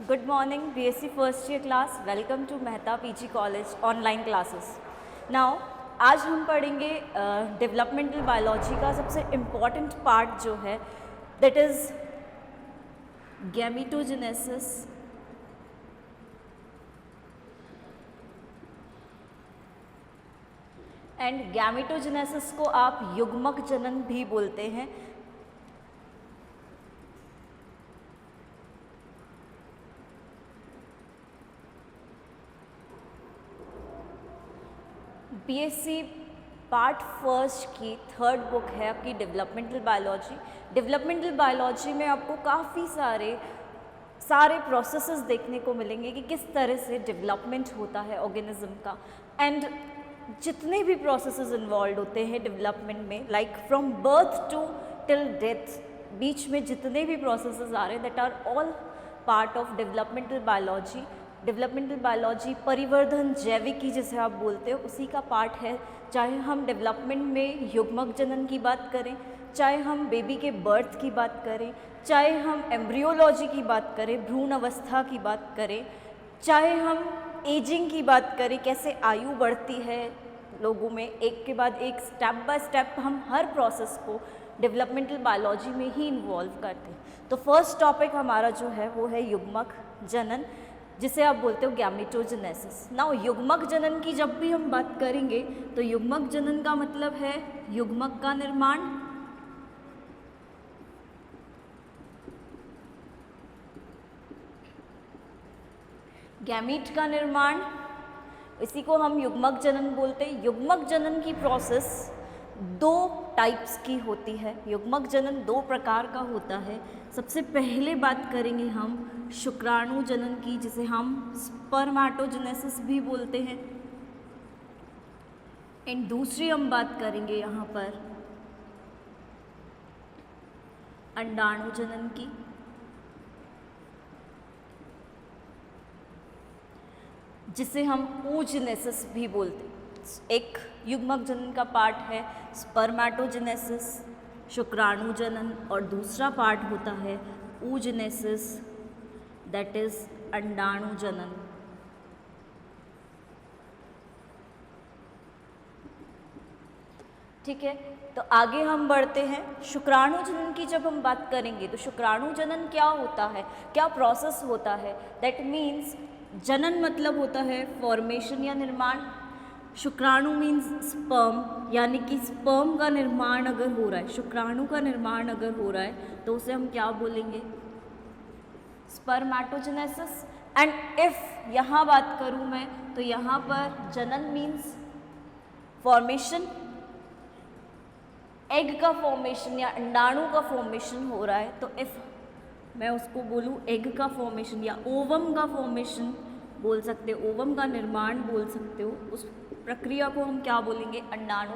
Good morning BSc first year class. Welcome to Mehta PG college online classes. Now आज हम पढ़ेंगे developmental biology का सबसे इम्पॉर्टेंट पार्ट जो है दैट इज़ गैमीटोजेनेसिस एंड गैमीटोजेनेसिस को आप युग्मक जनन भी बोलते हैं। बीएससी पार्ट फर्स्ट की थर्ड बुक है आपकी डेवलपमेंटल बायोलॉजी। डेवलपमेंटल बायोलॉजी में आपको काफ़ी सारे प्रोसेसेस देखने को मिलेंगे कि किस तरह से डेवलपमेंट होता है ऑर्गेनिज्म का। एंड जितने भी प्रोसेसेस इन्वॉल्व होते हैं डेवलपमेंट में, like from birth to till death, बीच में जितने भी प्रोसेसेस आ रहे हैं that are all part of developmental biology. Developmental biology परिवर्धन जैविकी जिसे आप बोलते हो उसी का पार्ट है। चाहे हम डेवलपमेंट में युग्मक जनन की बात करें, चाहे हम बेबी के बर्थ की बात करें, चाहे हम एम्ब्रियोलॉजी की बात करें, भ्रूण अवस्था की बात करें, चाहे हम एजिंग की बात करें, कैसे आयु बढ़ती है लोगों में, एक के बाद एक स्टेप बाय स्टेप हम हर प्रोसेस को डेवलपमेंटल बायोलॉजी में ही इन्वॉल्व करते हैं। तो फर्स्ट टॉपिक हमारा जो है वो है युग्मक जनन, जिसे आप बोलते हो गैमीटोजेनेसिस। नाउ युग्मक जनन की जब भी हम बात करेंगे तो युग्मक जनन का मतलब है युग्मक का निर्माण, गैमीट का निर्माण, इसी को हम युग्मक जनन बोलते हैं। युग्मक जनन की प्रोसेस दो टाइप्स की होती है। युग्मक जनन दो प्रकार का होता है। सबसे पहले बात करेंगे हम शुक्राणु जनन की, जिसे हम स्पर्मेटोजेनेसिस भी बोलते हैं। एंड दूसरी हम बात करेंगे यहाँ पर अंडाणु जनन की, जिसे हम oogenesis भी बोलते हैं। एक युग्मक जनन का पार्ट है स्पर्मेटोजेनेसिस, शुक्राणु जनन, और दूसरा पार्ट होता है oogenesis, दैट इज अंडाणु जनन। ठीक है, तो आगे हम बढ़ते हैं। शुक्राणु जनन की जब हम बात करेंगे तो शुक्राणु जनन क्या होता है, क्या प्रोसेस होता है। दैट मीन्स जनन मतलब होता है फॉर्मेशन या निर्माण। शुक्राणु मीन्स स्पर्म, यानी कि स्पर्म का निर्माण अगर हो रहा है, शुक्राणु का निर्माण अगर हो रहा है तो उसे हम क्या बोलेंगे, स्पर्मेटोजेनेसिस। एंड इफ यहाँ बात करूँ मैं तो यहाँ पर जनन मीन्स फॉर्मेशन, एग का फॉर्मेशन या अंडाणु का फॉर्मेशन हो रहा है। तो इफ मैं उसको बोलूँ एग का फॉर्मेशन या ओवम का फॉर्मेशन बोल सकते हो, ओवम का निर्माण बोल सकते हो, उस प्रक्रिया को हम क्या बोलेंगे, अंडाणु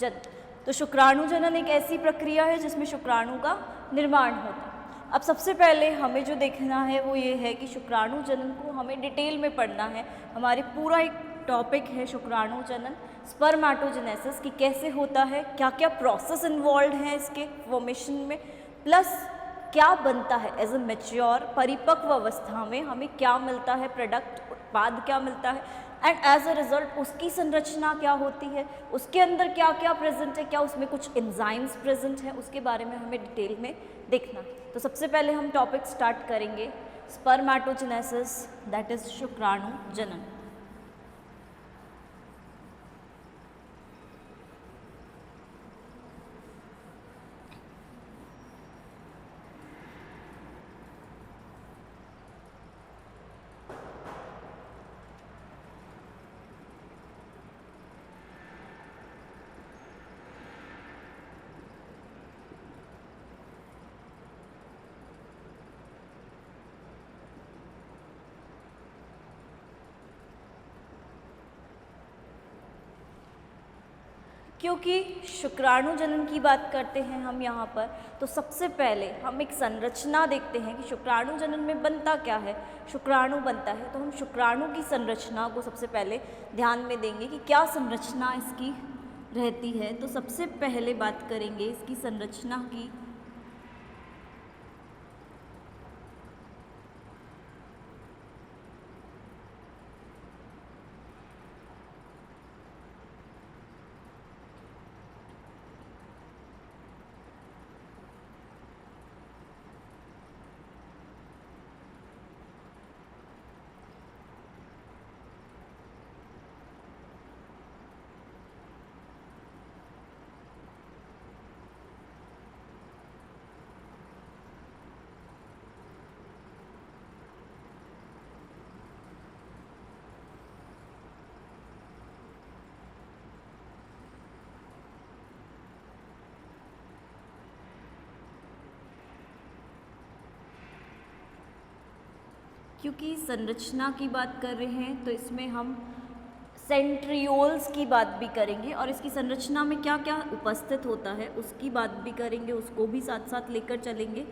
जनन। तो शुक्राणु जनन एक ऐसी प्रक्रिया है जिसमें शुक्राणु का निर्माण होता है। अब सबसे पहले हमें जो देखना है वो ये है कि शुक्राणु जनन को हमें डिटेल में पढ़ना है। हमारे पूरा एक टॉपिक है शुक्राणु जनन, स्पर्मेटोजेनेसिस की कैसे होता है, क्या क्या प्रोसेस इन्वॉल्व हैं इसके फॉर्मेशन में, प्लस क्या बनता है एज ए मैच्योर परिपक्व अवस्था में हमें क्या मिलता है, प्रोडक्ट उत्पाद क्या मिलता है, एंड एज अ रिजल्ट उसकी संरचना क्या होती है, उसके अंदर क्या क्या प्रेजेंट है, क्या उसमें कुछ एंजाइम्स प्रेजेंट है, उसके बारे में हमें डिटेल में देखना। तो सबसे पहले हम टॉपिक स्टार्ट करेंगे स्पर्मेटोजेनेसिस, दैट इज शुक्राणु जनन। क्योंकि शुक्राणु जनन की बात करते हैं हम यहाँ पर, तो सबसे पहले हम एक संरचना देखते हैं कि शुक्राणु जनन में बनता क्या है। शुक्राणु बनता है तो हम शुक्राणु की संरचना को सबसे पहले ध्यान में देंगे कि क्या संरचना इसकी रहती है। तो सबसे पहले बात करेंगे इसकी संरचना की। क्योंकि संरचना की बात कर रहे हैं तो इसमें हम सेंट्रियोल्स की बात भी करेंगे और इसकी संरचना में क्या क्या उपस्थित होता है उसकी बात भी करेंगे, उसको भी साथ साथ लेकर चलेंगे।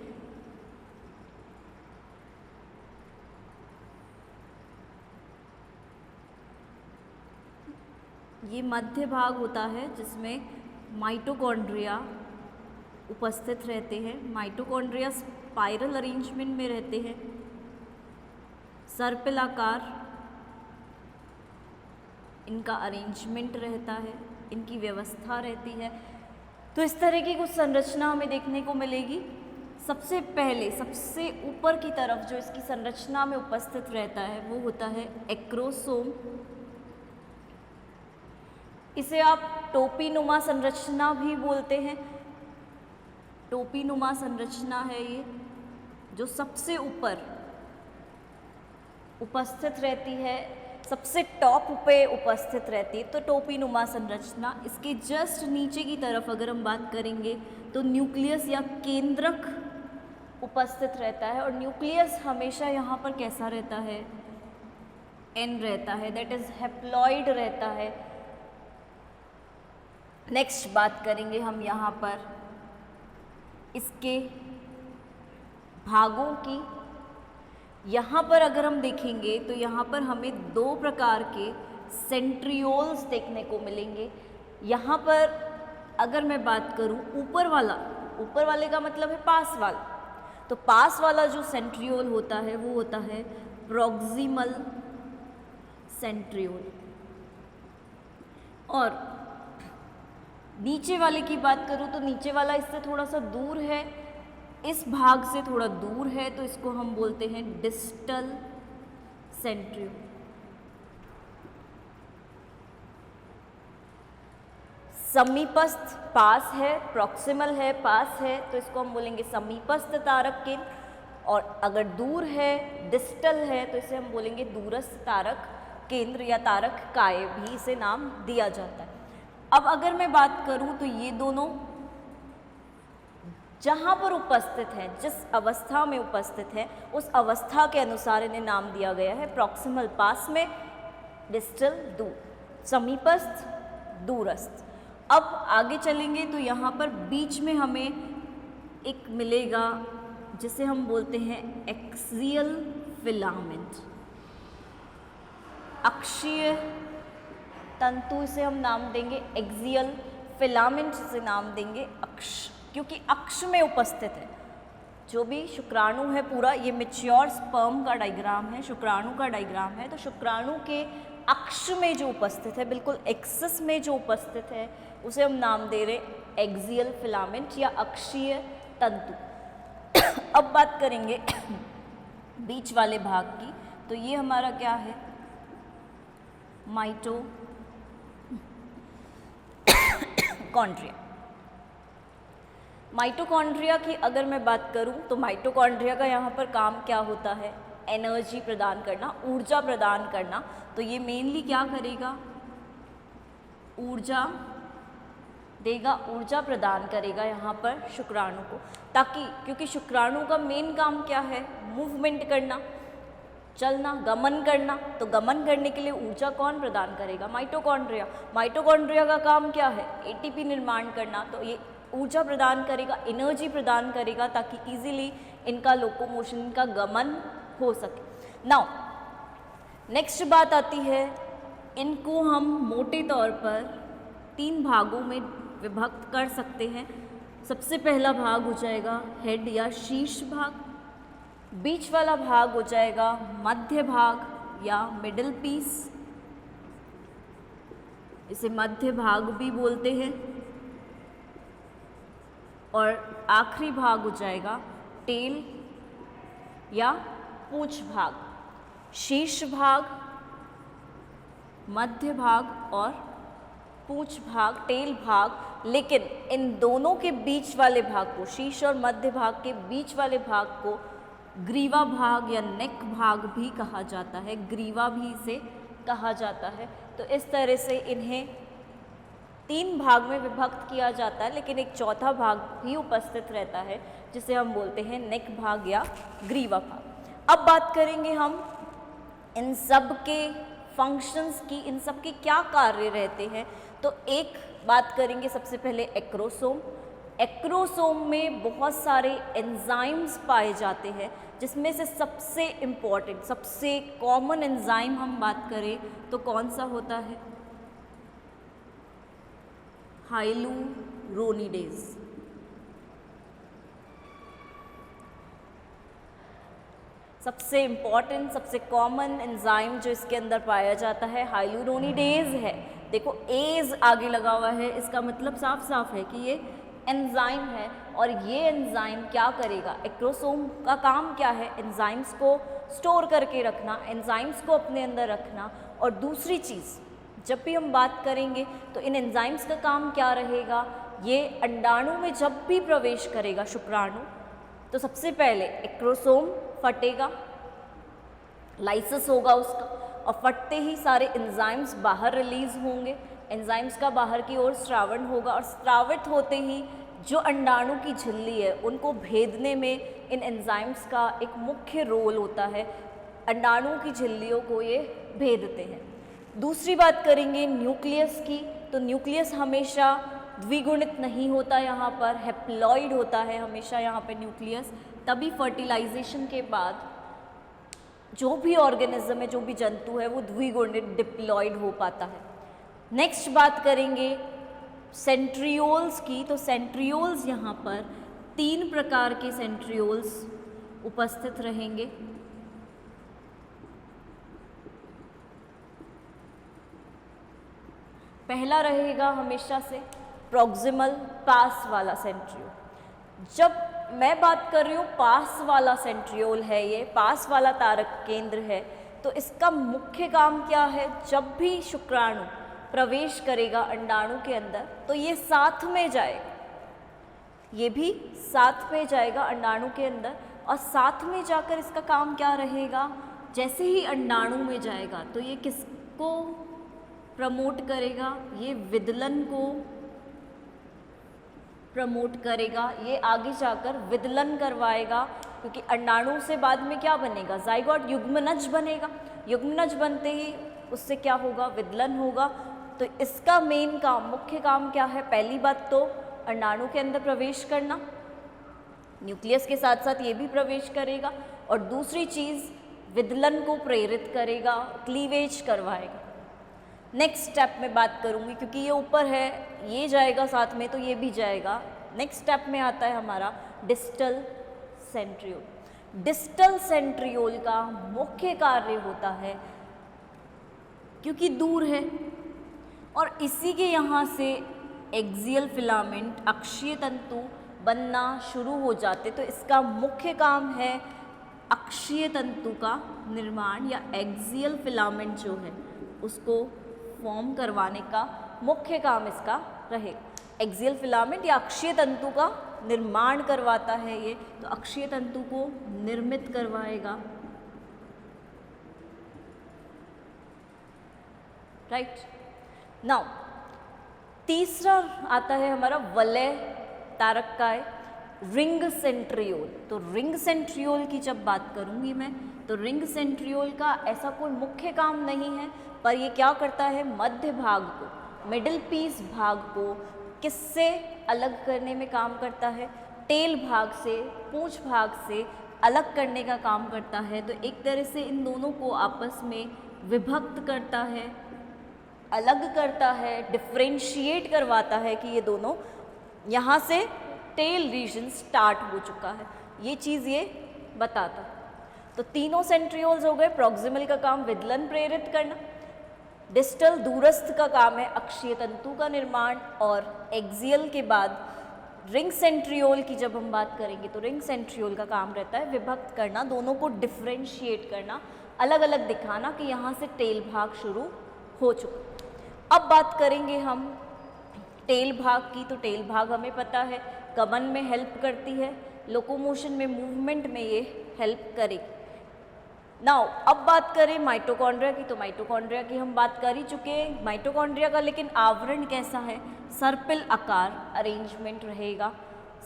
ये मध्य भाग होता है जिसमें माइटोकॉन्ड्रिया उपस्थित रहते हैं। माइटोकॉन्ड्रिया स्पाइरल अरेंजमेंट में रहते हैं, सर्पिल आकार इनका अरेंजमेंट रहता है, इनकी व्यवस्था रहती है। तो इस तरह की कुछ संरचना हमें देखने को मिलेगी। सबसे पहले सबसे ऊपर की तरफ जो इसकी संरचना में उपस्थित रहता है वो होता है एक्रोसोम। इसे आप टोपीनुमा संरचना भी बोलते हैं। टोपीनुमा संरचना है ये, जो सबसे ऊपर उपस्थित रहती है, सबसे टॉप पे उपस्थित रहती है, तो टोपीनुमा संरचना। इसके जस्ट नीचे की तरफ अगर हम बात करेंगे तो न्यूक्लियस या केंद्रक उपस्थित रहता है और न्यूक्लियस हमेशा यहाँ पर कैसा रहता है, एन रहता है, दैट इज हैप्लॉइड रहता है। नेक्स्ट बात करेंगे हम यहाँ पर इसके भागों की। यहाँ पर अगर हम देखेंगे तो यहाँ पर हमें दो प्रकार के सेंट्रियोल्स देखने को मिलेंगे। यहाँ पर अगर मैं बात करूँ ऊपर वाले का मतलब है पास वाला, तो पास वाला जो सेंट्रियोल होता है वो होता है प्रॉक्सिमल सेंट्रियोल। और नीचे वाले की बात करूँ तो नीचे वाला इससे थोड़ा सा दूर है, इस भाग से थोड़ा दूर है, तो इसको हम बोलते हैं डिस्टल सेंट्रियोल। समीपस्थ पास है, प्रॉक्सिमल है, पास है, तो इसको हम बोलेंगे समीपस्थ तारक केंद्र। और अगर दूर है, डिस्टल है, तो इसे हम बोलेंगे दूरस्थ तारक केंद्र या तारक काय भी इसे नाम दिया जाता है। अब अगर मैं बात करूं तो ये दोनों जहाँ पर उपस्थित है, जिस अवस्था में उपस्थित है, उस अवस्था के अनुसार इन्हें नाम दिया गया है। प्रॉक्सिमल पास में, डिस्टल दूर, समीपस्थ दूरस्थ। अब आगे चलेंगे तो यहाँ पर बीच में हमें एक मिलेगा जिसे हम बोलते हैं एक्सियल फिलामेंट, अक्षीय तंतु इसे हम नाम देंगे, एक्सियल फिलामेंट से नाम देंगे अक्ष, क्योंकि अक्ष में उपस्थित है। जो भी शुक्राणु है पूरा, ये मैच्योर स्पर्म का डायग्राम है, शुक्राणु का डायग्राम है, तो शुक्राणु के अक्ष में जो उपस्थित है, बिल्कुल एक्सिस में जो उपस्थित है, उसे हम नाम दे रहे एक्सियल फिलामेंट या अक्षीय तंतु। अब बात करेंगे बीच वाले भाग की, तो ये हमारा क्या है, माइटोकॉन्ड्रिया। माइटोकॉन्ड्रिया की अगर मैं बात करूं तो माइटोकॉन्ड्रिया का यहाँ पर काम क्या होता है, एनर्जी प्रदान करना, ऊर्जा प्रदान करना। तो ये मेनली क्या करेगा, ऊर्जा देगा, ऊर्जा प्रदान करेगा यहाँ पर शुक्राणु को, ताकि क्योंकि शुक्राणु का मेन काम क्या है, मूवमेंट करना, चलना, गमन करना। तो गमन करने के लिए ऊर्जा कौन प्रदान करेगा, माइटोकॉन्ड्रिया। माइटोकॉन्ड्रिया का काम क्या है, एटीपी निर्माण करना, तो ये ऊर्जा प्रदान करेगा, एनर्जी प्रदान करेगा, ताकि इजीली इनका लोकोमोशन, इनका गमन हो सके। नाउ नेक्स्ट बात आती है, इनको हम मोटे तौर पर 3 भागों में विभक्त कर सकते हैं। सबसे पहला भाग हो जाएगा हेड या शीर्ष भाग, बीच वाला भाग हो जाएगा मध्य भाग या मिडिल पीस, इसे मध्य भाग भी बोलते हैं, और आखिरी भाग हो जाएगा टेल या पूंछ भाग। शीर्ष भाग, मध्य भाग और पूंछ भाग, टेल भाग। लेकिन इन दोनों के बीच वाले भाग को, शीर्ष और मध्य भाग के बीच वाले भाग को ग्रीवा भाग या नेक भाग भी कहा जाता है, ग्रीवा भी इसे कहा जाता है। तो इस तरह से इन्हें 3 भाग में विभक्त किया जाता है, लेकिन एक चौथा भाग भी उपस्थित रहता है जिसे हम बोलते हैं नेक भाग या ग्रीवा भाग। अब बात करेंगे हम इन सब के फंक्शंस की, इन सब के क्या कार्य रहते हैं। तो एक बात करेंगे सबसे पहले एक्रोसोम। एक्रोसोम में बहुत सारे एंजाइम्स पाए जाते हैं, जिसमें से सबसे इम्पॉर्टेंट, सबसे कॉमन एंजाइम हम बात करें तो कौन सा होता है? हाइलुरोनिडेज। सबसे इम्पॉर्टेंट, सबसे कॉमन एंजाइम जो इसके अंदर पाया जाता है हाइलुरोनिडेज है। देखो एज आगे लगा हुआ है, इसका मतलब साफ साफ है कि ये एंजाइम है। और ये एंजाइम क्या करेगा? एक्रोसोम का काम क्या है? एंजाइम्स को स्टोर करके रखना, एंजाइम्स को अपने अंदर रखना। और दूसरी चीज़, जब भी हम बात करेंगे तो इन एंजाइम्स का काम क्या रहेगा? ये अंडाणु में जब भी प्रवेश करेगा शुक्राणु, तो सबसे पहले एक्रोसोम फटेगा, लाइसिस होगा उसका, और फटते ही सारे एंजाइम्स बाहर रिलीज होंगे। एंजाइम्स का बाहर की ओर स्रावण होगा, और स्रावित होते ही जो अंडाणु की झिल्ली है उनको भेदने में इन एंजाइम्स का एक मुख्य रोल होता है। अंडाणु की झिल्लियों को ये भेदते हैं। दूसरी बात करेंगे न्यूक्लियस की। तो न्यूक्लियस हमेशा द्विगुणित नहीं होता, यहाँ पर हैप्लॉइड होता है हमेशा यहाँ पे न्यूक्लियस। तभी फर्टिलाइजेशन के बाद जो भी ऑर्गेनिज्म है, जो भी जंतु है, वो द्विगुणित डिप्लॉइड हो पाता है। नेक्स्ट बात करेंगे सेंट्रियोल्स की। तो सेंट्रियोल्स यहाँ पर 3 प्रकार के सेंट्रियोल्स उपस्थित रहेंगे। पहला रहेगा हमेशा से प्रॉक्सिमल पास वाला सेंट्रियोल। जब मैं बात कर रही हूँ पास वाला सेंट्रियोल है, ये पास वाला तारक केंद्र है, तो इसका मुख्य काम क्या है? जब भी शुक्राणु प्रवेश करेगा अंडाणु के अंदर तो ये साथ में जाएगा, ये भी साथ में जाएगा अंडाणु के अंदर। और साथ में जाकर इसका काम क्या रहेगा? जैसे ही अंडाणु में जाएगा तो ये किसको प्रमोट करेगा? ये विदलन को प्रमोट करेगा, ये आगे जाकर विदलन करवाएगा, क्योंकि अंडाणु से बाद में क्या बनेगा? जाइगोट, युग्मनज बनेगा। युग्मनज बनते ही उससे क्या होगा? विदलन होगा। तो इसका मेन काम, मुख्य काम क्या है? पहली बात तो अंडाणु के अंदर प्रवेश करना, न्यूक्लियस के साथ साथ ये भी प्रवेश करेगा। और दूसरी चीज़ विदलन को प्रेरित करेगा, क्लीवेज करवाएगा। नेक्स्ट स्टेप में बात करूँगी, क्योंकि ये ऊपर है, ये जाएगा साथ में तो ये भी जाएगा। नेक्स्ट स्टेप में आता है हमारा डिस्टल सेंट्रियोल। डिस्टल सेंट्रियोल का मुख्य कार्य होता है, क्योंकि दूर है और इसी के यहाँ से एक्सियल फिलामेंट, अक्षीय तंतु बनना शुरू हो जाते, तो इसका मुख्य काम है अक्षीय तंतु का निर्माण, या एक्सियल फिलामेंट जो है उसको फॉर्म करवाने का मुख्य काम इसका रहेगा। एक्सियल फिलामेंट या अक्षीय तंतु का निर्माण करवाता है ये, तो अक्षीय तंतु को निर्मित करवाएगा। राइट नाउ तीसरा आता है हमारा वलय तारककाय, रिंग सेंट्रियोल। तो रिंग सेंट्रियोल की जब बात करूंगी मैं, तो रिंग सेंट्रियोल का ऐसा कोई मुख्य काम नहीं है, पर ये क्या करता है? मध्य भाग को, मिडिल पीस भाग को किससे अलग करने में काम करता है? टेल भाग से, पूंछ भाग से अलग करने का काम करता है। तो एक तरह से इन दोनों को आपस में विभक्त करता है, अलग करता है, डिफ्रेंशिएट करवाता है कि ये दोनों यहाँ से टेल रीजन स्टार्ट हो चुका है, ये चीज़ ये बताता है। तो तीनों सेंट्रियोल्स हो गए। प्रॉक्सिमल का काम विदलन प्रेरित करना, डिस्टल दूरस्थ का काम है अक्षीय तंतु का निर्माण, और एक्सियल के बाद रिंग सेंट्रियोल की जब हम बात करेंगे तो रिंग सेंट्रियोल का काम रहता है विभक्त करना, दोनों को डिफ्रेंशिएट करना, अलग अलग दिखाना कि यहाँ से टेल भाग शुरू हो चुका। अब बात करेंगे हम टेल भाग की। तो टेल भाग हमें पता है गमन में हेल्प करती है, लोकोमोशन में, मूवमेंट में ये हेल्प करेगी। नाउ अब बात करें माइटोकॉन्ड्रिया की। तो माइटोकॉन्ड्रिया की हम बात कर ही चुके हैं। माइटोकॉन्ड्रिया का लेकिन आवरण कैसा है? सर्पिल आकार अरेंजमेंट रहेगा,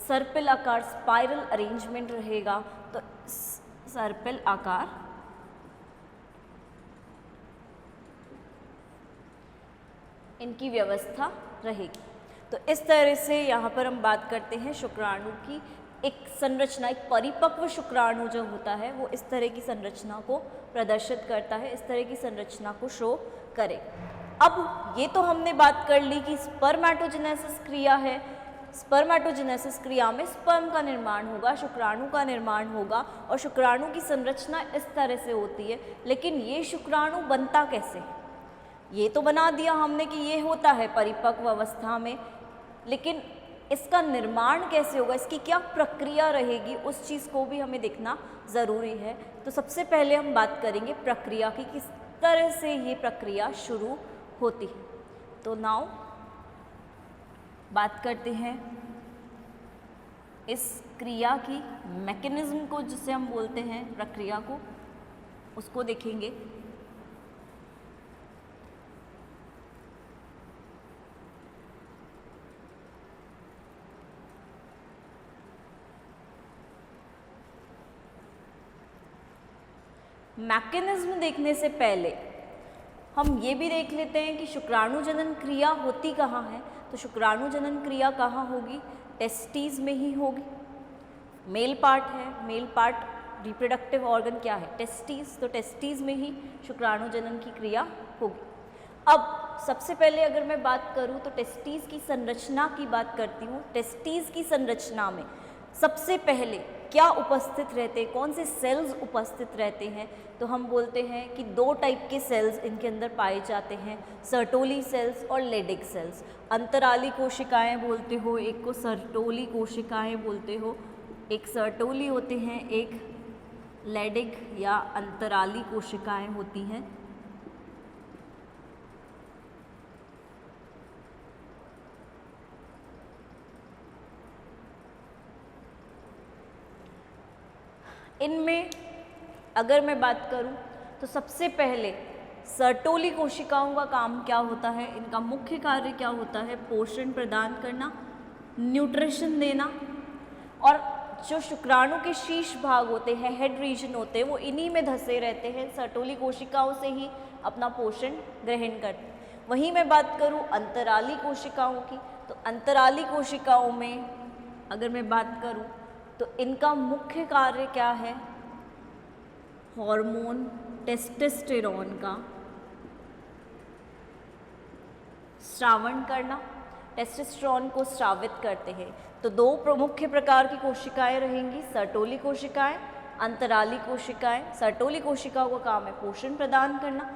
सर्पिल आकार स्पाइरल अरेंजमेंट रहेगा। तो सर्पिल आकार इनकी व्यवस्था रहेगी। तो इस तरह से यहाँ पर हम बात करते हैं शुक्राणु की एक संरचना, एक परिपक्व शुक्राणु जो होता है वो इस तरह की संरचना को प्रदर्शित करता है, इस तरह की संरचना को शो करे। अब ये तो हमने बात कर ली कि स्पर्मेटोजेनेसिस क्रिया है, स्पर्मेटोजेनेसिस क्रिया में स्पर्म का निर्माण होगा, शुक्राणु का निर्माण होगा और शुक्राणु की संरचना इस तरह से होती है। लेकिन ये शुक्राणु बनता कैसे है? ये तो बना दिया हमने कि ये होता है परिपक्व अवस्था में, लेकिन इसका निर्माण कैसे होगा, इसकी क्या प्रक्रिया रहेगी, उस चीज़ को भी हमें देखना ज़रूरी है। तो सबसे पहले हम बात करेंगे प्रक्रिया की, किस तरह से ये प्रक्रिया शुरू होती है। तो नाउ बात करते हैं इस क्रिया की मैकेनिज्म को, जिसे हम बोलते हैं प्रक्रिया को, उसको देखेंगे। मैकेनिज्म देखने से पहले हम ये भी देख लेते हैं कि शुक्राणु जनन क्रिया होती कहाँ है। तो शुक्राणु जनन क्रिया कहाँ होगी? टेस्टिस में ही होगी। मेल पार्ट है, मेल पार्ट रिप्रोडक्टिव ऑर्गन क्या है? टेस्टिस। तो टेस्टिस में ही शुक्राणु जनन की क्रिया होगी। अब सबसे पहले अगर मैं बात करूँ तो टेस्टिस की संरचना की बात करती हूँ। टेस्टिस की संरचना में सबसे पहले क्या उपस्थित रहते हैं, कौन से सेल्स उपस्थित रहते हैं? तो हम बोलते हैं कि दो टाइप के सेल्स इनके अंदर पाए जाते हैं, सर्टोली सेल्स और लेडिक सेल्स। अंतराली कोशिकाएं बोलते हो, एक को सर्टोली कोशिकाएं बोलते हो। एक सर्टोली होते हैं, एक लेडिक या अंतराली कोशिकाएं होती हैं। इनमें अगर मैं बात करूं तो सबसे पहले सर्टोली कोशिकाओं का काम क्या होता है, इनका मुख्य कार्य क्या होता है? पोषण प्रदान करना, न्यूट्रिशन देना। और जो शुक्राणु के शीर्ष भाग होते हैं, हेड रीजन होते हैं, वो इन्हीं में धंसे रहते हैं, सर्टोली कोशिकाओं से ही अपना पोषण ग्रहण करते हैं। वहीं मैं बात करूं अंतराली कोशिकाओं की, तो अंतराली कोशिकाओं में अगर मैं बात करूं तो इनका मुख्य कार्य क्या है? हार्मोन टेस्टोस्टेरोन का स्रावण करना, टेस्टोस्टेरोन को स्रावित करते हैं। तो दो मुख्य प्रकार की कोशिकाएं रहेंगी, सर्टोली कोशिकाएं, अंतराली कोशिकाएं। सर्टोली कोशिकाओं का काम है पोषण प्रदान करना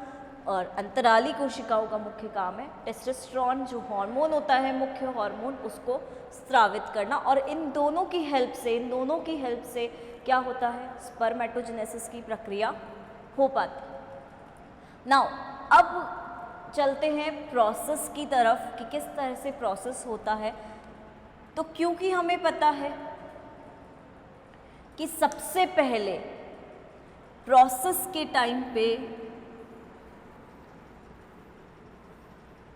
और अंतराली कोशिकाओं का मुख्य काम है टेस्टोस्टेरोन जो हार्मोन होता है, मुख्य हार्मोन, उसको स्रावित करना। और इन दोनों की हेल्प से क्या होता है? स्पर्मेटोजेनेसिस की प्रक्रिया हो पाती। नाउ अब चलते हैं प्रोसेस की तरफ कि किस तरह से प्रोसेस होता है। तो क्योंकि हमें पता है कि सबसे पहले प्रोसेस के टाइम पे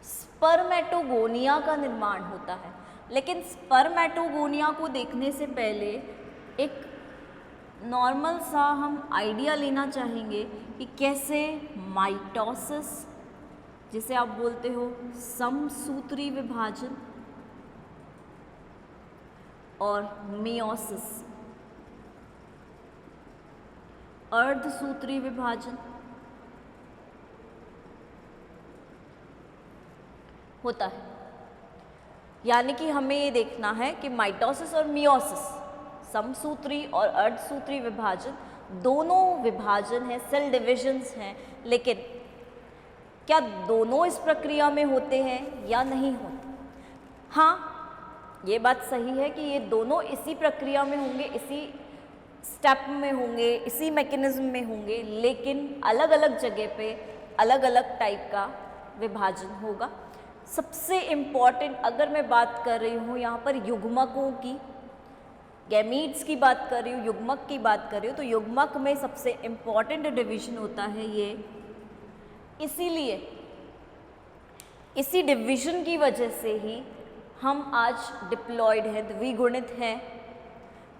स्पर्मेटोगोनिया का निर्माण होता है, लेकिन स्पर्मेटोगोनिया को देखने से पहले एक नॉर्मल सा हम आइडिया लेना चाहेंगे कि कैसे माइटोसिस, जिसे आप बोलते हो समसूत्री विभाजन, और मियोसिस अर्धसूत्री विभाजन होता है। यानी कि हमें ये देखना है कि माइटोसिस और मियोसिस, समसूत्री और अर्धसूत्री विभाजन, दोनों विभाजन हैं, सेल डिविजन्स हैं, लेकिन क्या दोनों इस प्रक्रिया में होते हैं या नहीं होते? हाँ, ये बात सही है कि ये दोनों इसी प्रक्रिया में होंगे, इसी स्टेप में होंगे, इसी मैकेनिज्म में होंगे, लेकिन अलग अलग जगह पे अलग अलग टाइप का विभाजन होगा। सबसे इम्पॉर्टेंट अगर मैं बात कर रही हूँ यहाँ पर युग्मकों की, गैमीट्स की बात कर रही हूँ, युग्मक की बात कर रही हूँ, तो युग्मक में सबसे इम्पॉर्टेंट डिवीजन होता है ये। इसीलिए इसी डिवीजन की वजह से ही हम आज डिप्लॉयड हैं, द्विगुणित हैं।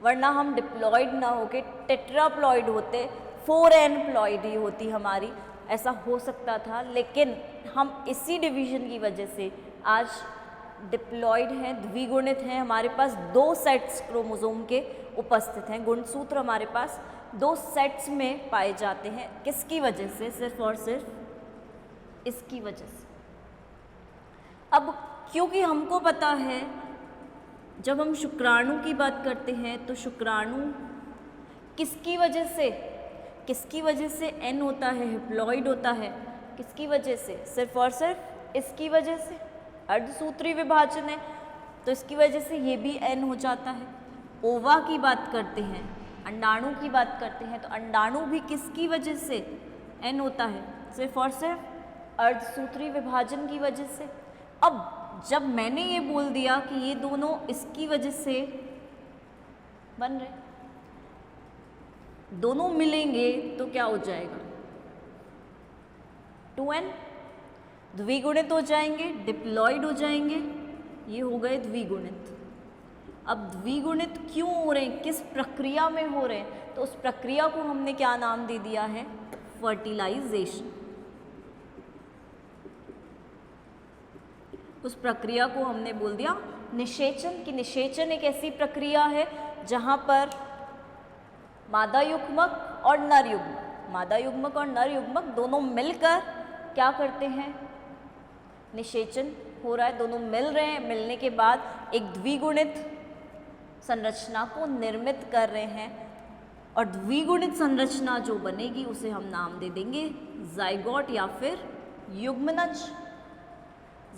वरना हम डिप्लॉयड ना होके टेट्राप्लॉयड होते, 4n प्लॉयड ही होती हमारी, ऐसा हो सकता था। लेकिन हम इसी डिवीजन की वजह से आज डिप्लॉयड हैं, द्विगुणित हैं, हमारे पास 2 सेट्स क्रोमोसोम के उपस्थित हैं। गुणसूत्र हमारे पास 2 सेट्स में पाए जाते हैं। किसकी वजह से? सिर्फ और सिर्फ इसकी वजह से। अब क्योंकि हमको पता है जब हम शुक्राणु की बात करते हैं तो शुक्राणु किसकी वजह से एन होता है, हैप्लॉइड होता है, किसकी वजह से? सिर्फ और सिर्फ इसकी वजह से, अर्धसूत्री विभाजन है तो इसकी वजह से ये भी एन हो जाता है। ओवा की बात करते हैं, अंडाणु की बात करते हैं तो अंडाणु भी किसकी वजह से एन होता है? सिर्फ और सिर्फ अर्धसूत्री विभाजन की वजह से। अब जब मैंने ये बोल दिया कि ये दोनों इसकी वजह से बन रहे, दोनों मिलेंगे तो क्या हो जाएगा? 2n द्विगुणित हो जाएंगे, डिप्लॉयड हो जाएंगे, ये हो गए द्विगुणित। अब द्विगुणित क्यों हो रहे हैं, किस प्रक्रिया में हो रहे हैं? तो उस प्रक्रिया को हमने क्या नाम दे दिया है? फर्टिलाइजेशन। उस प्रक्रिया को हमने बोल दिया निषेचन। कि निषेचन एक ऐसी प्रक्रिया है जहाँ पर मादा युग्मक और नर युग्मक दोनों मिलकर क्या करते हैं? निषेचन हो रहा है, दोनों मिल रहे हैं, मिलने के बाद एक द्विगुणित संरचना को निर्मित कर रहे हैं और द्विगुणित संरचना जो बनेगी उसे हम नाम दे देंगे जाइगोट या फिर युग्मनज।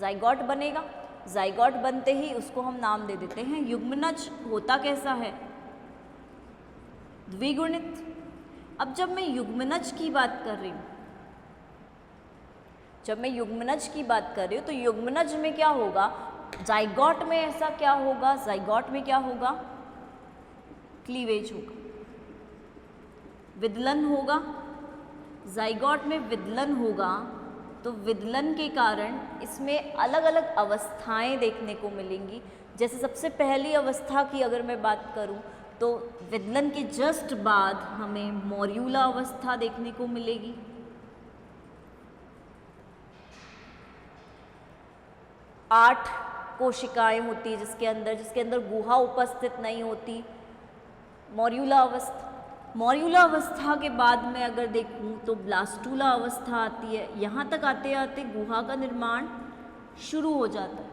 जाइगोट बनेगा, जाइगोट बनते ही उसको हम नाम दे देते हैं युग्मनज। होता कैसा है? द्विगुणित। अब जब मैं युग्मनज की बात कर रही हूँ, तो युग्मनज में क्या होगा? जाइगोट में ऐसा क्या होगा? जाइगोट में क्या होगा? क्लीवेज होगा, विदलन होगा। जाइगोट में विदलन होगा तो विदलन के कारण इसमें अलग अलग अवस्थाएं देखने को मिलेंगी। जैसे सबसे पहली अवस्था की अगर मैं बात करूं तो विदलन के जस्ट बाद हमें मॉर्यूला अवस्था देखने को मिलेगी। आठ कोशिकाएं होती है जिसके अंदर गुहा उपस्थित नहीं होती, मॉर्यूला अवस्था के बाद में अगर देखूं तो ब्लास्टूला अवस्था आती है। यहाँ तक आते आते गुहा का निर्माण शुरू हो जाता है,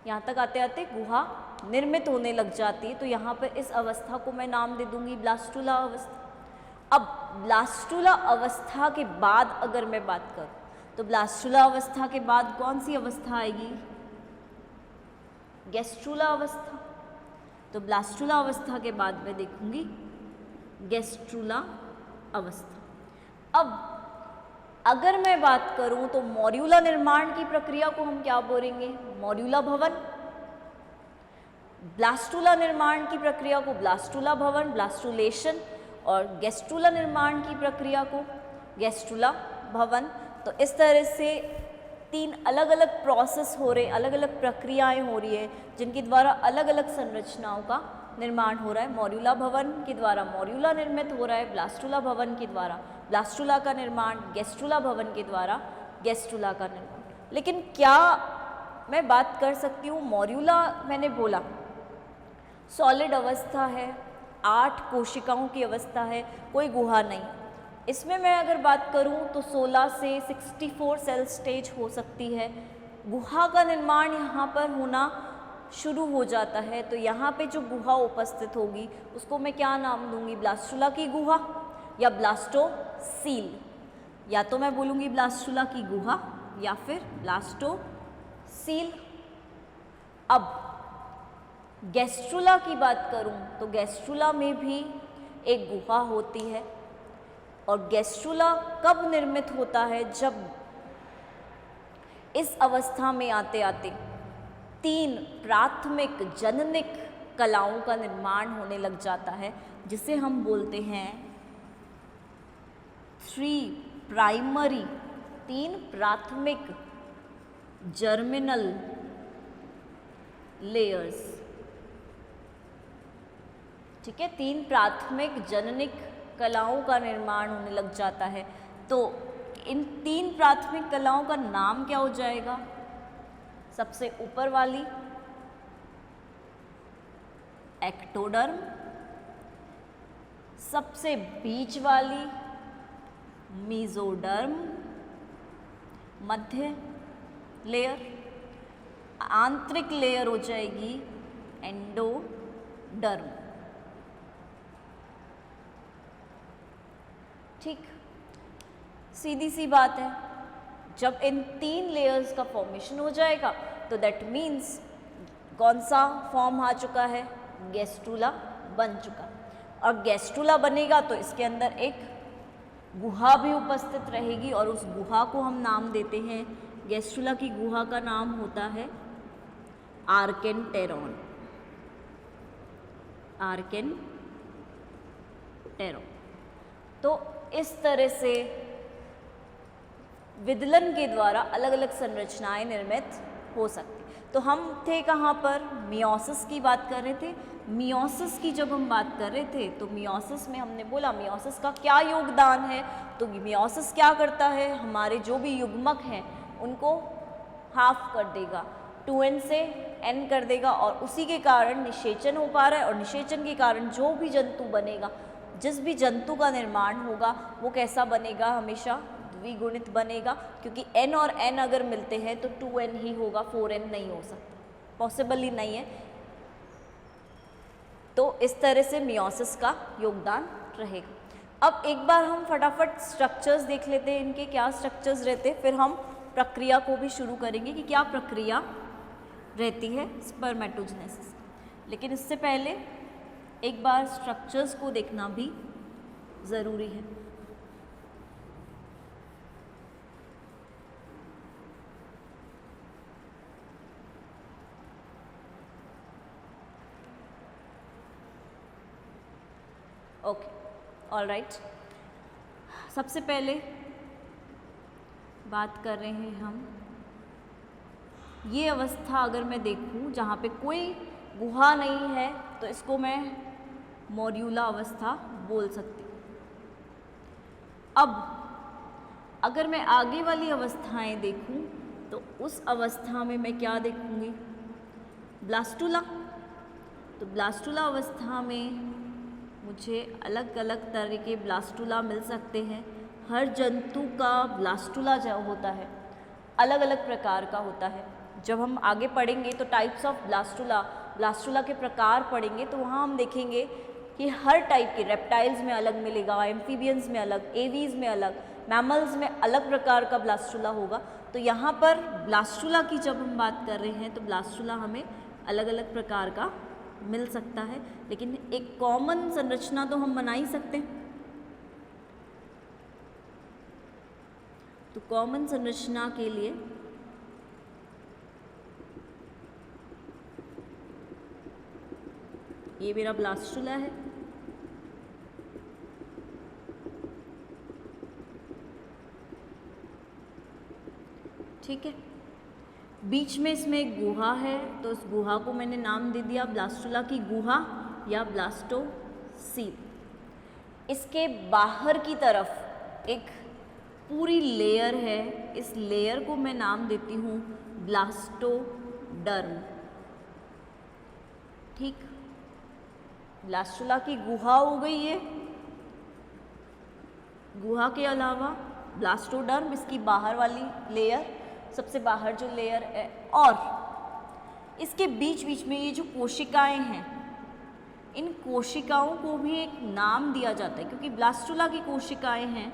यहाँ तक आते आते गुहा निर्मित होने लग जाती है। तो यहाँ पर इस अवस्था को मैं नाम दे दूंगी ब्लास्टूला अवस्था। अब ब्लास्टूला अवस्था के बाद अगर मैं बात करूँ तो ब्लास्टूला अवस्था के बाद कौन सी अवस्था आएगी? गैस्ट्रूला अवस्था। तो ब्लास्टूला अवस्था के बाद मैं देखूंगी गैस्ट्रूला अवस्था। अब अगर मैं बात करूं तो मॉर्यूला निर्माण की प्रक्रिया को हम क्या बोलेंगे? मॉर्यूला भवन। ब्लास्टूला निर्माण की प्रक्रिया को ब्लास्टूला भवन, ब्लास्टुलेशन, और गैस्ट्रूला निर्माण की प्रक्रिया को गैस्ट्रूला भवन। तो इस तरह से 3 अलग अलग प्रोसेस हो रहे, अलग अलग प्रक्रियाएं हो रही है जिनके द्वारा अलग अलग संरचनाओं का निर्माण हो रहा है। मॉर्यूला भवन के द्वारा मॉर्यूला निर्मित हो रहा है, ब्लास्टूला भवन के द्वारा ब्लास्टूला का निर्माण, गैस्ट्रूला भवन के द्वारा गैस्ट्रूला का निर्माण। लेकिन क्या मैं बात कर सकती हूँ? मॉर्यूला मैंने बोला सॉलिड अवस्था है, 8 कोशिकाओं की अवस्था है, कोई गुहा नहीं। इसमें मैं अगर बात करूं तो 16 से 64 सेल स्टेज हो सकती है। गुहा का निर्माण यहाँ पर होना शुरू हो जाता है। तो यहाँ पे जो गुहा उपस्थित होगी उसको मैं क्या नाम दूंगी? ब्लास्टूला की गुहा या ब्लास्टोसील। या तो मैं बोलूँगी ब्लास्टूला की गुहा या फिर ब्लास्टोसील। अब गैस्ट्रूला की बात करूं तो गैस्ट्रूला में भी एक गुहा होती है। और गैस्ट्रूला कब निर्मित होता है? जब इस अवस्था में आते आते 3 प्राथमिक जननिक कलाओं का निर्माण होने लग जाता है, जिसे हम बोलते हैं 3 प्राइमरी, 3 प्राथमिक जर्मिनल लेयर्स। ठीक है, 3 प्राथमिक जननिक कलाओं का निर्माण होने लग जाता है। तो इन 3 प्राथमिक कलाओं का नाम क्या हो जाएगा? सबसे ऊपर वाली एक्टोडर्म, सबसे बीच वाली मेसोडर्म, मध्य लेयर, आंतरिक लेयर हो जाएगी एंडोडर्म। ठीक, सीधी सी बात है, जब इन 3 लेयर्स का फॉर्मेशन हो जाएगा तो दैट मीन्स कौन सा फॉर्म आ चुका है? गैस्ट्रुला बन चुका। और गैस्ट्रुला बनेगा तो इसके अंदर एक गुहा भी उपस्थित रहेगी और उस गुहा को हम नाम देते हैं, गैस्ट्रुला की गुहा का नाम होता है आर्केंटेरॉन। आर्केंटेरॉन। तो इस तरह से विदलन के द्वारा अलग अलग संरचनाएं निर्मित हो सकती। तो हम थे कहाँ पर? मियोसिस की बात कर रहे थे। मियोसिस की जब हम बात कर रहे थे तो मियोसिस में हमने बोला मियोसिस का क्या योगदान है। तो मियोसिस क्या करता है? हमारे जो भी युग्मक हैं उनको हाफ कर देगा, 2n से n कर देगा और उसी के कारण निषेचन हो पा रहा है। और निषेचन के कारण जो भी जंतु बनेगा, जिस भी जंतु का निर्माण होगा वो कैसा बनेगा? हमेशा द्विगुणित बनेगा, क्योंकि n और n अगर मिलते हैं तो 2n ही होगा, 4n नहीं हो सकता, पॉसिबल ही नहीं है। तो इस तरह से मियोसिस का योगदान रहेगा। अब एक बार हम फटाफट स्ट्रक्चर्स देख लेते हैं, इनके क्या स्ट्रक्चर्स रहते, फिर हम प्रक्रिया को भी शुरू करेंगे कि क्या प्रक्रिया रहती है स्पर्मेटोजेनेसिस। लेकिन इससे पहले एक बार स्ट्रक्चर्स को देखना भी ज़रूरी है। Okay, all right. सबसे पहले बात कर रहे हैं हम, ये अवस्था अगर मैं देखूं जहाँ पे कोई गुहा नहीं है तो इसको मैं मॉड्यूला अवस्था बोल सकती हूँ। अब अगर मैं आगे वाली अवस्थाएं देखूं तो उस अवस्था में मैं क्या देखूंगी? ब्लास्टुला। तो ब्लास्टुला अवस्था में मुझे अलग अलग तरह के ब्लास्टुला मिल सकते हैं। हर जंतु का ब्लास्टुला जो होता है अलग अलग प्रकार का होता है। जब हम आगे पढ़ेंगे तो टाइप्स ऑफ ब्लास्टुला के प्रकार पढ़ेंगे तो वहाँ हम देखेंगे कि हर टाइप के रेप्टाइल्स में अलग मिलेगा, एम्फीबियंस में अलग, एवीज में अलग, मैमल्स में अलग प्रकार का ब्लास्टुला होगा। तो यहाँ पर ब्लास्टुला की जब हम बात कर रहे हैं तो ब्लास्टुला हमें अलग अलग प्रकार का मिल सकता है, लेकिन एक कॉमन संरचना तो हम बना ही सकते हैं। तो कॉमन संरचना के लिए ये मेरा ब्लास्टुला है, ठीक है। बीच में इसमें एक गुहा है तो उस गुहा को मैंने नाम दे दिया ब्लास्टुला की गुहा या ब्लास्टोसील। इसके बाहर की तरफ एक पूरी लेयर है, इस लेयर को मैं नाम देती हूँ ब्लास्टोडर्म। ठीक, ब्लास्टुला की गुहा हो गई है, गुहा के अलावा ब्लास्टोडर्म इसकी बाहर वाली लेयर, सबसे बाहर जो लेयर है, और इसके बीच बीच में ये जो कोशिकाएं हैं, इन कोशिकाओं को भी एक नाम दिया जाता है क्योंकि ब्लास्टुला की कोशिकाएं हैं